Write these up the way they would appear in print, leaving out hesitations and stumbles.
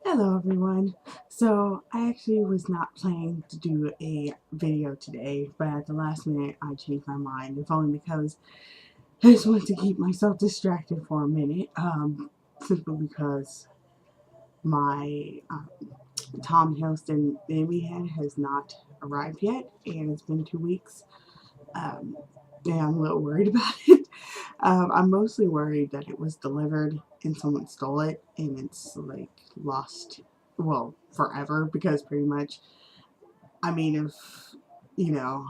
Hello everyone. So I actually was not planning to do a video today, but at the last minute I changed my mind, if only because I just wanted to keep myself distracted for a minute, simply because my Tom Hiddleston baby head has not arrived yet, and it's been 2 weeks, um, and I'm a little worried about it. I'm mostly worried that it was delivered and someone stole it and it's like lost, well, forever, because pretty much, I mean, if,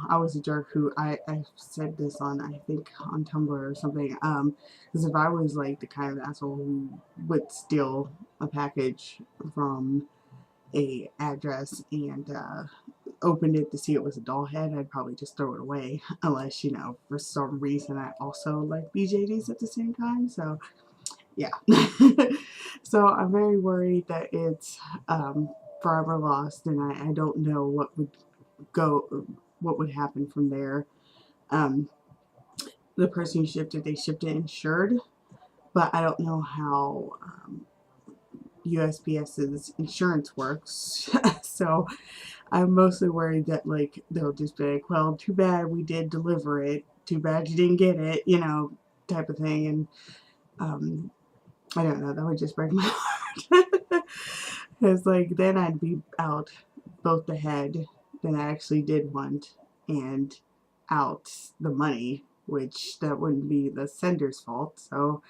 I was a jerk I said this on, I think, on Tumblr or something, because if I was like the kind of asshole who would steal a package from a address and opened it to see it was a doll head, I'd probably just throw it away. Unless, for some reason I also like BJDs at the same time. So, yeah. So I'm very worried that it's forever lost, and I don't know what would happen from there. Um, the person who shipped it, they shipped it insured, but I don't know how USPS's insurance works. So I'm mostly worried that, like, they'll just be like, well, too bad we did deliver it. Too bad you didn't get it, type of thing. And I don't know, that would just break my heart. Because, like, then I'd be out both the head that I actually did want and out the money, which that wouldn't be the sender's fault. So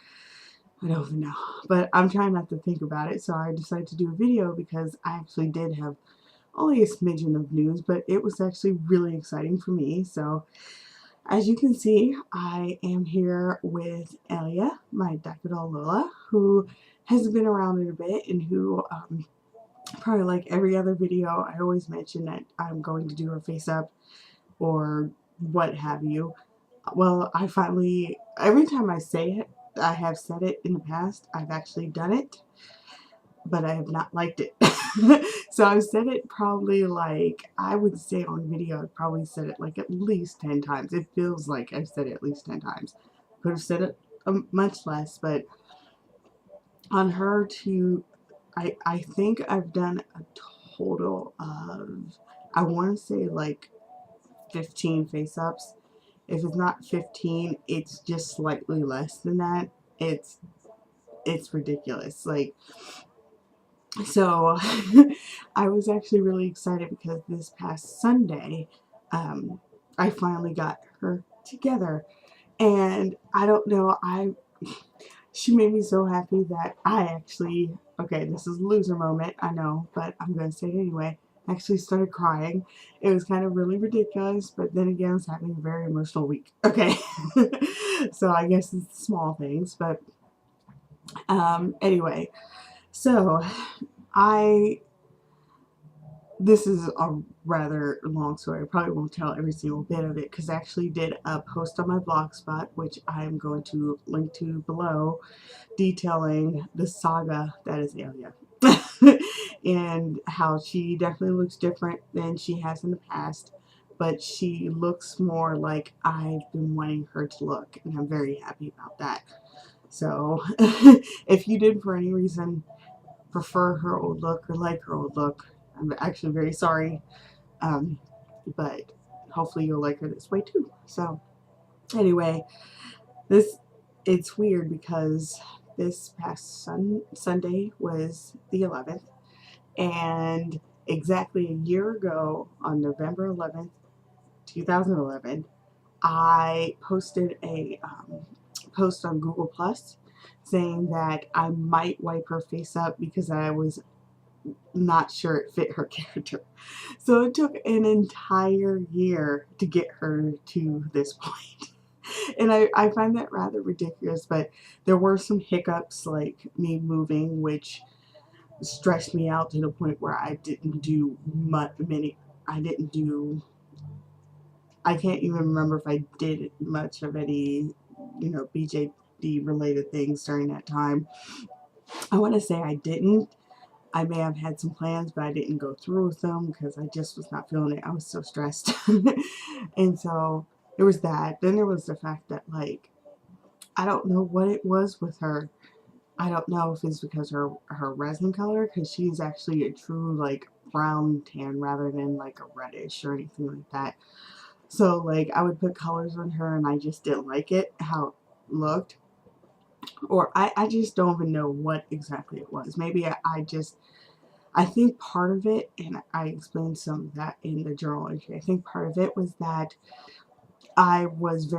I don't even know. But I'm trying not to think about it. So I decided to do a video because I actually did have only a smidgen of news, but it was actually really exciting for me. So as you can see, I am here with Alia, my Dakkadol Lola, who has been around in a bit and who, probably like every other video, I always mention that I'm going to do her face up or what have you. Well, I finally, every time I say it, I have said it in the past, I've actually done it, but I have not liked it. So I've said it probably, like, I would say on video, I've probably said it like at least 10 times. It feels like I've said it at least 10 times. Could have said it much less, but on her to, I think I've done a total of, I want to say like 15 face ups. If it's not 15, it's just slightly less than that. It's ridiculous. Like, so I was actually really excited because this past Sunday, I finally got her together, and I don't know, she made me so happy that I actually, okay, this is a loser moment, I know, but I'm gonna say it anyway. I actually started crying. It was kind of really ridiculous, but then again, I was having a very emotional week. Okay, so I guess it's small things, but anyway, so I this is a rather long story. I probably won't tell every single bit of it because I actually did a post on my blog spot, which I'm going to link to below, detailing the saga that is Alia. And how she definitely looks different than she has in the past, but she looks more like I've been wanting her to look, and I'm very happy about that. So if you did for any reason prefer her old look or like her old look, I'm actually very sorry, um, but hopefully you'll like her this way too. So anyway, this it's weird because this past Sunday was the 11th, and exactly a year ago on November 11th, 2011, I posted a post on Google Plus saying that I might wipe her face up because I was not sure it fit her character. So it took an entire year to get her to this point. And I find that rather ridiculous, but there were some hiccups, like me moving, which stressed me out to the point where I didn't do I didn't do, I can't even remember if I did much of any, BJD related things during that time. I want to say I didn't. I may have had some plans, but I didn't go through with them because I just was not feeling it. I was so stressed. And so there was that. Then there was the fact that, like, I don't know what it was with her. I don't know if it's because her resin color, because she's actually a true like brown tan rather than like a reddish or anything like that. So like I would put colors on her and I just didn't like it how it looked, or I just don't even know what exactly it was. Maybe I think part of it, and I explained some of that in the journal entry, I think part of it was that I was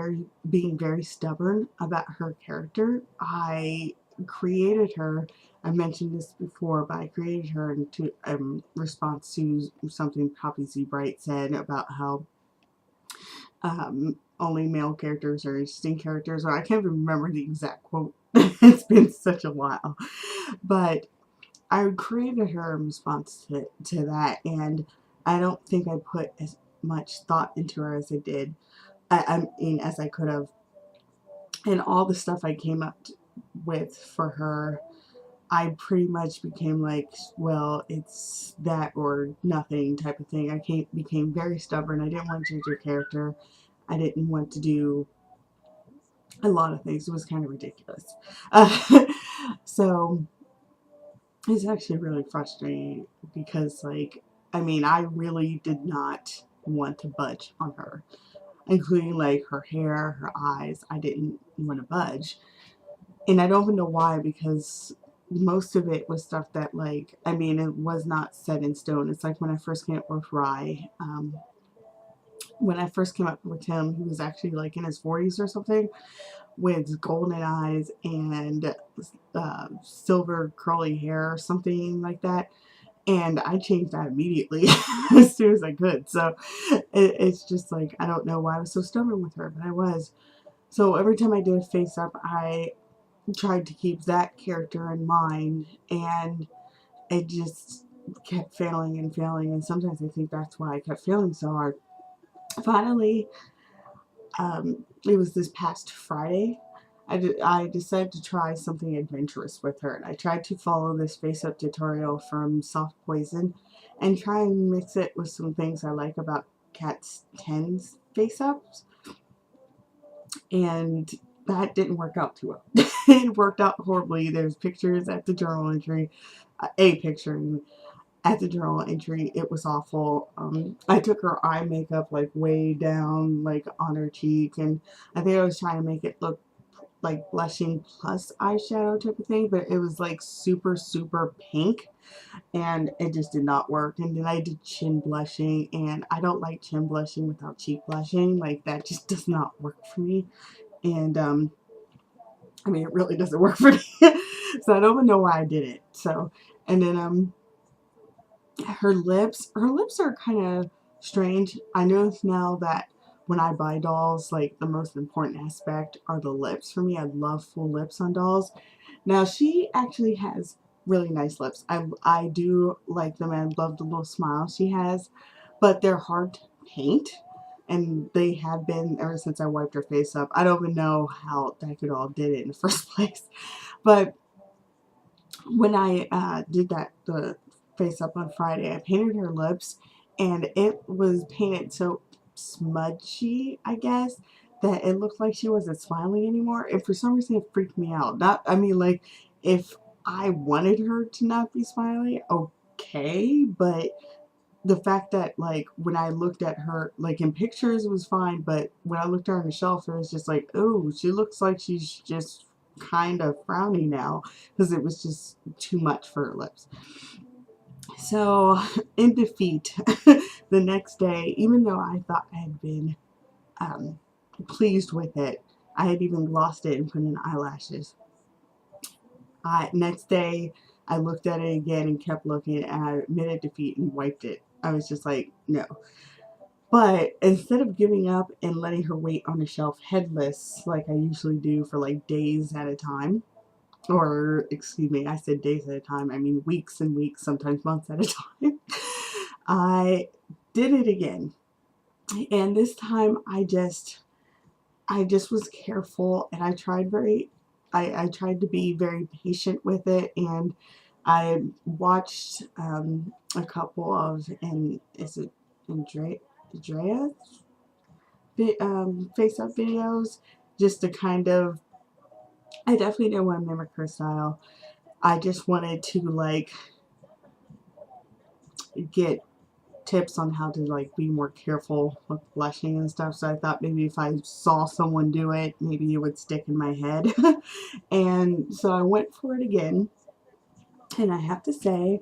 being very stubborn about her character. I created her. I mentioned this before, but I created her into response to something Poppy Z Bright said about how only male characters are interesting characters. Or I can't even remember the exact quote. It's been such a while, but I created her in response to that, and I don't think I put as much thought into her as I did. I mean, as I could have. And all the stuff I came up with for her, I pretty much became like, well, it's that or nothing type of thing. Became very stubborn. I didn't want to change her character. I didn't want to do a lot of things. It was kind of ridiculous. So it's actually really frustrating because, like, I mean, I really did not want to budge on her, including like her hair, her eyes. I didn't want to budge. And I don't even know why, because most of it was stuff that, like, I mean, it was not set in stone. It's like when I first came up with Rye, when I first came up with him, he was actually like in his 40s or something, with golden eyes and silver curly hair or something like that. And I changed that immediately as soon as I could. So it's just like, I don't know why I was so stubborn with her, but I was. So every time I did a face up, I tried to keep that character in mind, and it just kept failing and failing, and sometimes I think that's why I kept failing so hard. Finally, it was this past Friday, I decided to try something adventurous with her, and I tried to follow this face up tutorial from Soft Poison and try and mix it with some things I like about Cat's 10's face ups, and that didn't work out too well. It worked out horribly. There's pictures at the journal entry, a picture at the journal entry. It was awful. I took her eye makeup like way down, like on her cheek, and I think I was trying to make it look like blushing plus eyeshadow type of thing, but it was like super, super pink, and it just did not work. And then I did chin blushing, and I don't like chin blushing without cheek blushing. Like, that just does not work for me. And I mean, it really doesn't work for me. So I don't even know why I did it. So, and then her lips are kind of strange. I know now that when I buy dolls, like, the most important aspect are the lips for me. I love full lips on dolls. Now, she actually has really nice lips. I do like them, and I love the little smile she has, but they're hard to paint, and they have been ever since I wiped her face up. I don't even know how all did it in the first place, but when I did the face up on Friday, I painted her lips, and it was painted so smudgy, I guess, that it looked like she wasn't smiling anymore. And for some reason, it freaked me out. Not, I mean, like, if I wanted her to not be smiling, okay, but the fact that, like, when I looked at her, like, in pictures, it was fine, but when I looked at her on the shelf, it was just like, oh, she looks like she's just kind of frowny now, because it was just too much for her lips. So, in defeat, the next day, even though I thought I had been um, pleased with it, I had even glossed it and put in eyelashes. Next day, I looked at it again and kept looking, and I admitted defeat and wiped it. I was just like, no. But instead of giving up and letting her wait on the shelf headless, like I usually do for like days at a time, or excuse me, I said days at a time, I mean weeks and weeks, sometimes months at a time, I did it again. And this time I just was careful, and I tried to be very patient with it, and I watched a couple of, and is it Andrea face up videos, just to kind of I definitely didn't want to mimic her style. I just wanted to like get tips on how to like be more careful with blushing and stuff. So I thought maybe if I saw someone do it, maybe it would stick in my head. And so I went for it again. And I have to say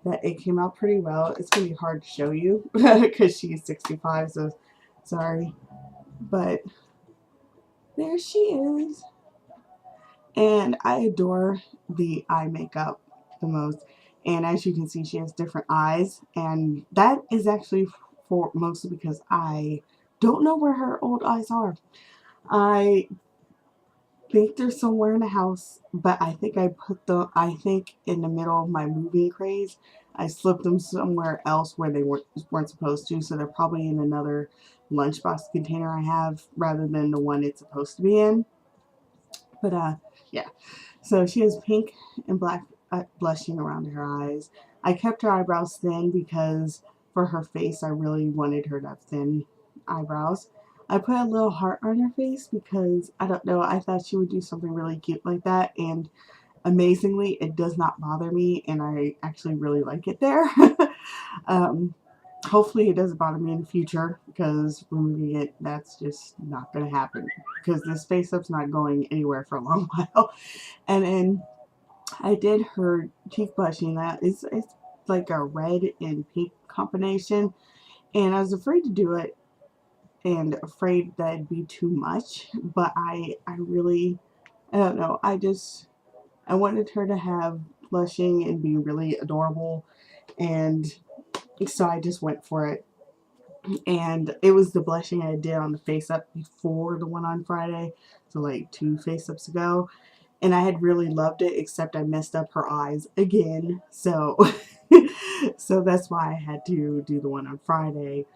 that it came out pretty well. It's going to be hard to show you because she's 65, so sorry. But there she is. And I adore the eye makeup the most. And as you can see, she has different eyes. And that is actually for mostly because I don't know where her old eyes are. I think they're somewhere in the house, but I think I put them, I think in the middle of my moving craze, I slipped them somewhere else where they weren't supposed to, so they're probably in another lunchbox container I have rather than the one it's supposed to be in. But yeah, so she has pink and black blushing around her eyes. I kept her eyebrows thin because for her face I really wanted her to have thin eyebrows. I put a little heart on her face because, I don't know, I thought she would do something really cute like that, and amazingly it does not bother me, and I actually really like it there. um, Hopefully it doesn't bother me in the future, because removing it, that's just not going to happen, because this face up's not going anywhere for a long while. And then I did her cheek blushing. That it's like a red and pink combination, and I was afraid to do it and afraid that it'd be too much, but I really, I don't know, I wanted her to have blushing and be really adorable, and so I just went for it. And it was the blushing I did on the face up before the one on Friday, so like 2 face ups ago, and I had really loved it, except I messed up her eyes again, so so that's why I had to do the one on Friday.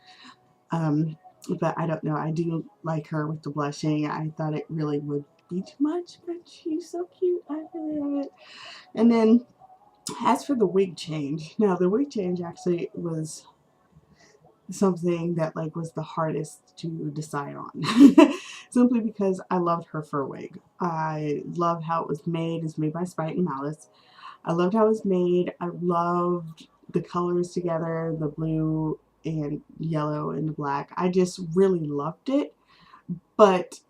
um, but I don't know, I do like her with the blushing. I thought it really would be too much, but she's so cute, I really love it. And then as for the wig change, now the wig change actually was something that like was the hardest to decide on. Simply because I loved her fur wig. I loved how it was made. It's made by Spite and Malice. I loved how it was made. I loved the colors together, the blue and yellow and the black. I just really loved it. But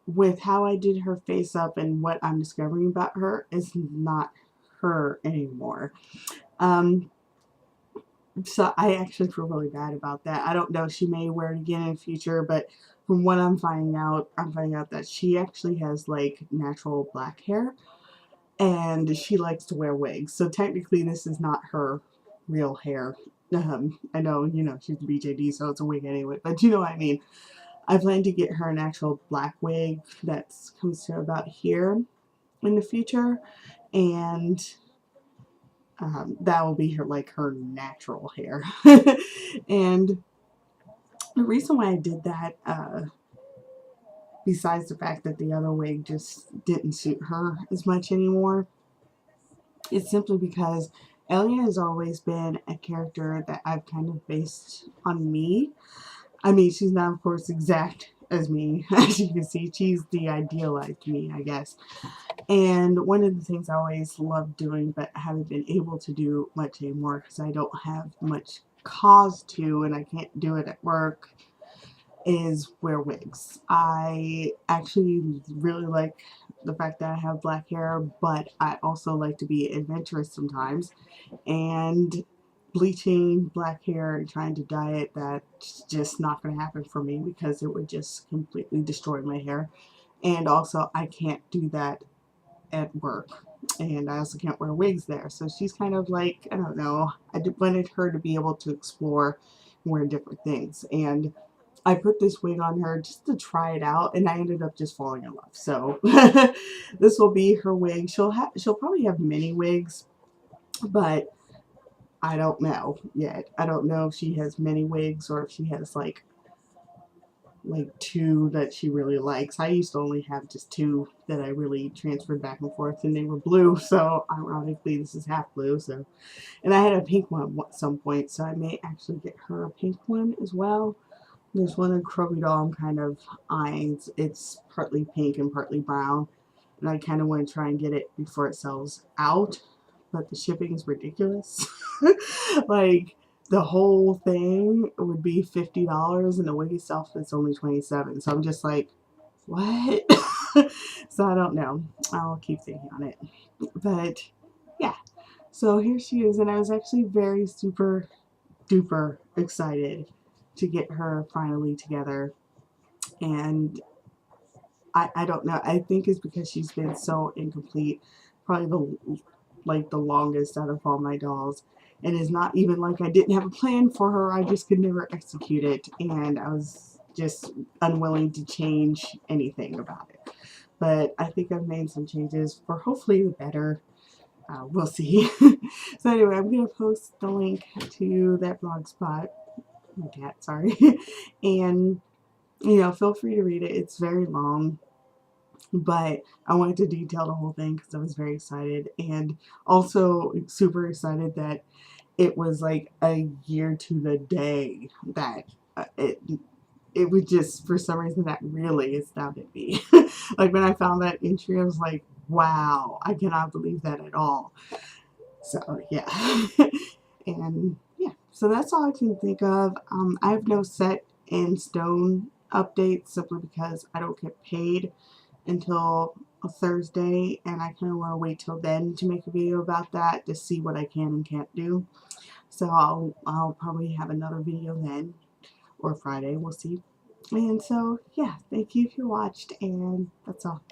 with how I did her face up and what I'm discovering about her, is not her anymore. Um, So I actually feel really bad about that. I don't know. She may wear it again in the future, but from what I'm finding out that she actually has like natural black hair, and she likes to wear wigs. So technically, this is not her real hair. I know, you know, she's a BJD, so it's a wig anyway. But you know what I mean. I plan to get her an actual black wig that comes to about here in the future, and that will be her like her natural hair. And the reason why I did that, besides the fact that the other wig just didn't suit her as much anymore, is simply because Alia has always been a character that I've kind of based on me. I mean, she's not, of course, exact as me. As you can see, she's the idealized me, I guess. And one of the things I always loved doing, but haven't been able to do much anymore because I don't have much cause to, and I can't do it at work, is wear wigs. I actually really like the fact that I have black hair, but I also like to be adventurous sometimes. And bleaching black hair and trying to dye it, that's just not going to happen for me because it would just completely destroy my hair. And also, I can't do that at work. And I also can't wear wigs there. So she's kind of like, I don't know, I wanted her to be able to explore and wear different things. And I put this wig on her just to try it out, and I ended up just falling in love. So this will be her wig. She'll probably have many wigs, but I don't know yet. I don't know if she has many wigs or if she has like 2 that she really likes. I used to only have just 2 that I really transferred back and forth, and they were blue, so ironically this is half blue. So, and I had a pink one at some point, so I may actually get her a pink one as well. There's one in Crowy Doll I'm kind of eyeing. It's partly pink and partly brown. and I kind of want to try and get it before it sells out, but the shipping is ridiculous. Like, the whole thing would be $50 and the wig itself is only $27. So I'm just like, what? So I don't know. I'll keep thinking on it. But yeah, so here she is, and I was actually very super duper excited to get her finally together. And I don't know. I think it's because she's been so incomplete. Probably the longest out of all my dolls. And it's not even like I didn't have a plan for her. I just could never execute it. And I was just unwilling to change anything about it. But I think I've made some changes for hopefully the better. We'll see. So anyway, I'm going to post the link to that blog spot. My cat, sorry. And, feel free to read it. It's very long. But I wanted to detail the whole thing because I was very excited. And also super excited that it was like a year to the day that it was just, for some reason, that really astounded me. Like, when I found that entry, I was like, wow, I cannot believe that at all. So, yeah. And, yeah, so that's all I can think of. I have no set in stone updates simply because I don't get paid until a Thursday, and I kind of want to wait till then to make a video about that to see what I can and can't do. So I'll probably have another video then, or Friday, we'll see. And so, yeah, thank you if you watched, and that's all.